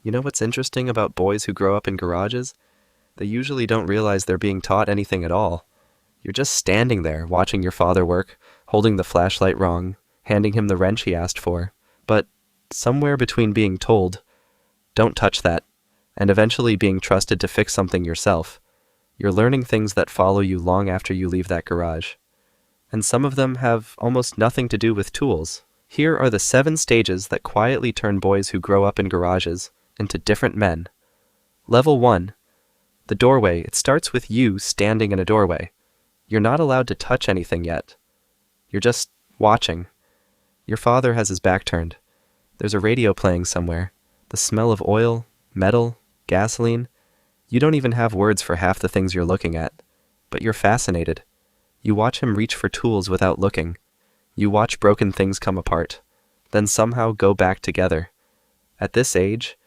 You know what's interesting about boys who grow up in garages? They usually don't realize they're being taught anything at all. You're just standing there watching your father work, holding the flashlight wrong, handing him the wrench he asked for. But somewhere between being told, don't touch that, and eventually being trusted to fix something yourself, you're learning things that follow you long after you leave that garage. And some of them have almost nothing to do with tools. Here are the 7 stages that quietly turn boys who grow up in garages into different men. Level 1. The doorway. It starts with you standing in a doorway. You're not allowed to touch anything yet. You're just watching. Your father has his back turned. There's a radio playing somewhere. The smell of oil, metal, gasoline. You don't even have words for half the things you're looking at. But you're fascinated. You watch him reach for tools without looking. You watch broken things come apart, then somehow go back together. At this age,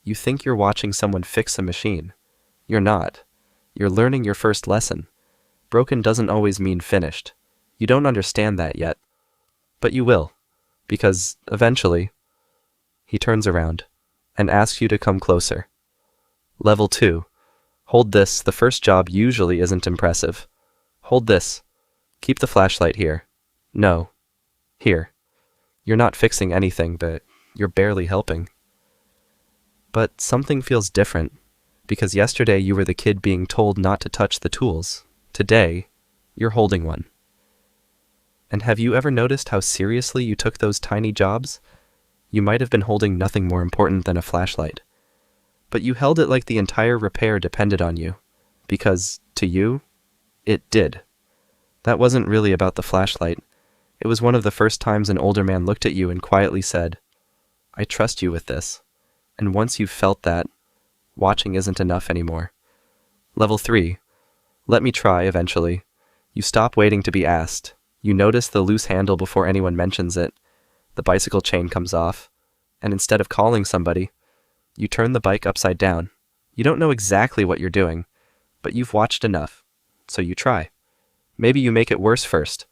you think you're watching someone fix a machine. You're not. You're learning your first lesson. Broken doesn't always mean finished. You don't understand that yet. But you will, because eventually, he turns around and asks you to come closer. Level 2. Hold this. The first job usually isn't impressive. Hold this. Keep the flashlight here. No. Here. You're not fixing anything, but you're barely helping. But something feels different, because yesterday you were the kid being told not to touch the tools. Today, you're holding one. And have you ever noticed how seriously you took those tiny jobs? You might have been holding nothing more important than a flashlight. But you held it like the entire repair depended on you, because, to you, it did. That wasn't really about the flashlight. It was one of the first times an older man looked at you and quietly said, I trust you with this. And once you've felt that, watching isn't enough anymore. Level 3. Let me try eventually. You stop waiting to be asked. You notice the loose handle before anyone mentions it. The bicycle chain comes off. And instead of calling somebody, you turn the bike upside down. You don't know exactly what you're doing, but you've watched enough. So you try. Maybe you make it worse first.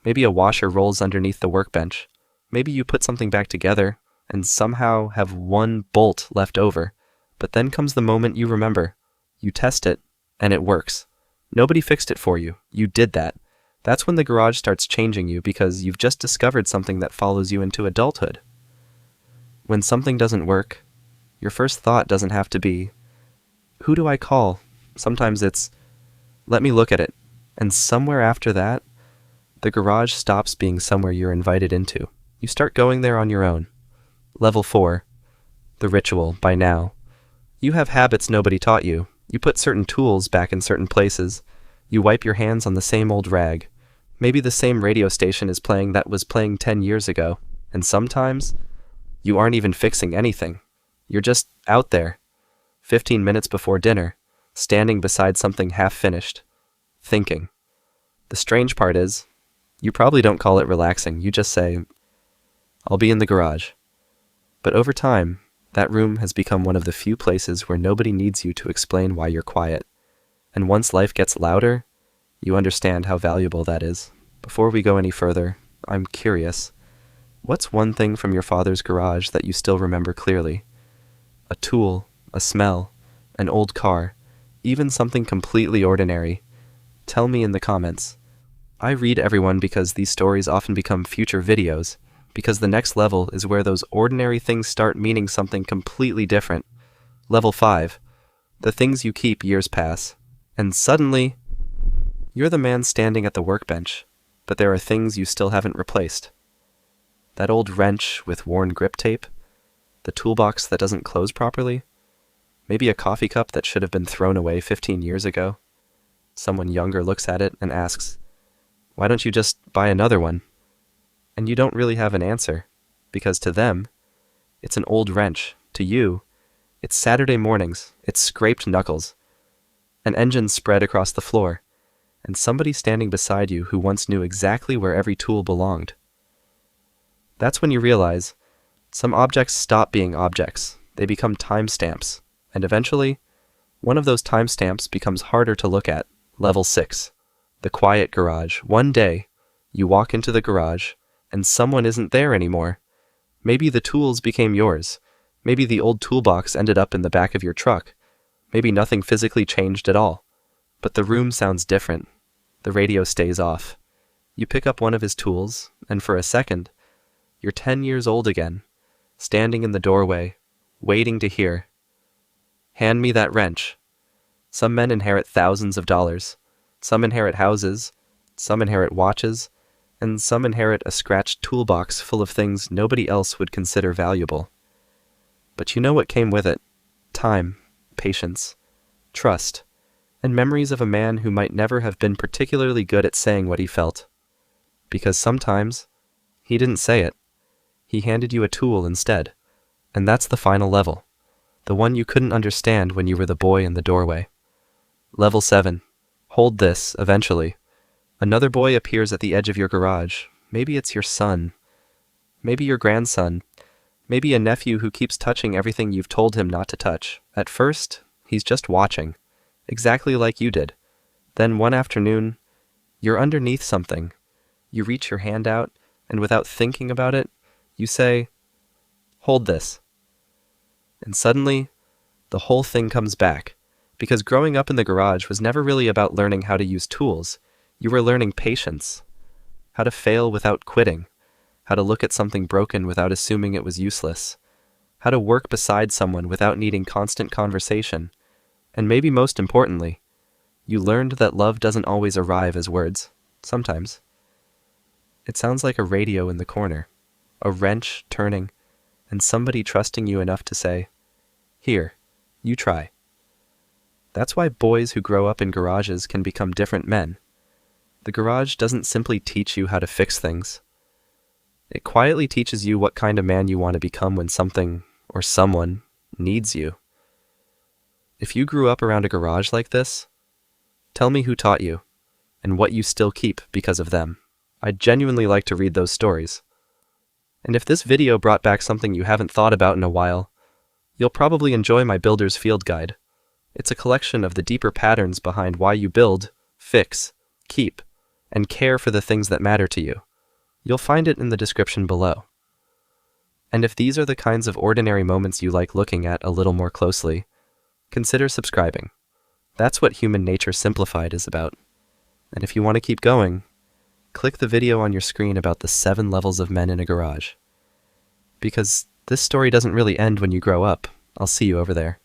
Maybe a washer rolls underneath the workbench. Maybe you put something back together and somehow have one bolt left over. But then comes the moment you remember. You test it, and it works. Nobody fixed it for you. You did that. That's when the garage starts changing you, because you've just discovered something that follows you into adulthood. When something doesn't work, your first thought doesn't have to be, who do I call? Sometimes it's, let me look at it. And somewhere after that, the garage stops being somewhere you're invited into. You start going there on your own. Level 4. The ritual. By now, you have habits nobody taught you. You put certain tools back in certain places. You wipe your hands on the same old rag. Maybe the same radio station is playing that was playing 10 years ago. And sometimes, you aren't even fixing anything. You're just out there, 15 minutes before dinner, standing beside something half-finished, thinking. The strange part is, you probably don't call it relaxing. You just say, I'll be in the garage. But over time, that room has become one of the few places where nobody needs you to explain why you're quiet. And once life gets louder, you understand how valuable that is. Before we go any further, I'm curious. What's one thing from your father's garage that you still remember clearly? A tool, a smell, an old car, even something completely ordinary. Tell me in the comments. I read everyone because these stories often become future videos, because the next level is where those ordinary things start meaning something completely different. Level 5. The things you keep. Years pass, and suddenly, you're the man standing at the workbench, but there are things you still haven't replaced. That old wrench with worn grip tape, the toolbox that doesn't close properly, maybe a coffee cup that should have been thrown away 15 years ago. Someone younger looks at it and asks, why don't you just buy another one? And you don't really have an answer, because to them, it's an old wrench. To you, it's Saturday mornings, it's scraped knuckles, an engine spread across the floor, and somebody standing beside you who once knew exactly where every tool belonged. That's when you realize some objects stop being objects. They become timestamps, and eventually, one of those timestamps becomes harder to look at. Level 6. The quiet garage. One day, you walk into the garage, and someone isn't there anymore. Maybe the tools became yours. Maybe the old toolbox ended up in the back of your truck. Maybe nothing physically changed at all. But the room sounds different. The radio stays off. You pick up one of his tools, and for a second, you're 10 years old again, standing in the doorway, waiting to hear, "Hand me that wrench." Some men inherit thousands of dollars. Some inherit houses. Some inherit watches. And some inherit a scratched toolbox full of things nobody else would consider valuable. But you know what came with it? Time, patience, trust, and memories of a man who might never have been particularly good at saying what he felt. Because sometimes, he didn't say it. He handed you a tool instead. And that's the final level. The one you couldn't understand when you were the boy in the doorway. Level 7. Hold this, eventually. Another boy appears at the edge of your garage. Maybe it's your son. Maybe your grandson. Maybe a nephew who keeps touching everything you've told him not to touch. At first, he's just watching. Exactly like you did. Then one afternoon, you're underneath something. You reach your hand out, and without thinking about it, you say, "Hold this." And suddenly, the whole thing comes back. Because growing up in the garage was never really about learning how to use tools. You were learning patience. How to fail without quitting. How to look at something broken without assuming it was useless. How to work beside someone without needing constant conversation. And maybe most importantly, you learned that love doesn't always arrive as words. Sometimes. It sounds like a radio in the corner. A wrench turning, and somebody trusting you enough to say, "Here, you try." That's why boys who grow up in garages can become different men. The garage doesn't simply teach you how to fix things. It quietly teaches you what kind of man you want to become when something, or someone, needs you. If you grew up around a garage like this, tell me who taught you, and what you still keep because of them. I'd genuinely like to read those stories. And if this video brought back something you haven't thought about in a while, you'll probably enjoy my Builder's Field Guide. It's a collection of the deeper patterns behind why you build, fix, keep, and care for the things that matter to you. You'll find it in the description below. And if these are the kinds of ordinary moments you like looking at a little more closely, consider subscribing. That's what Human Nature Simplified is about. And if you want to keep going, click the video on your screen about the 7 levels of men in a garage. Because this story doesn't really end when you grow up. I'll see you over there.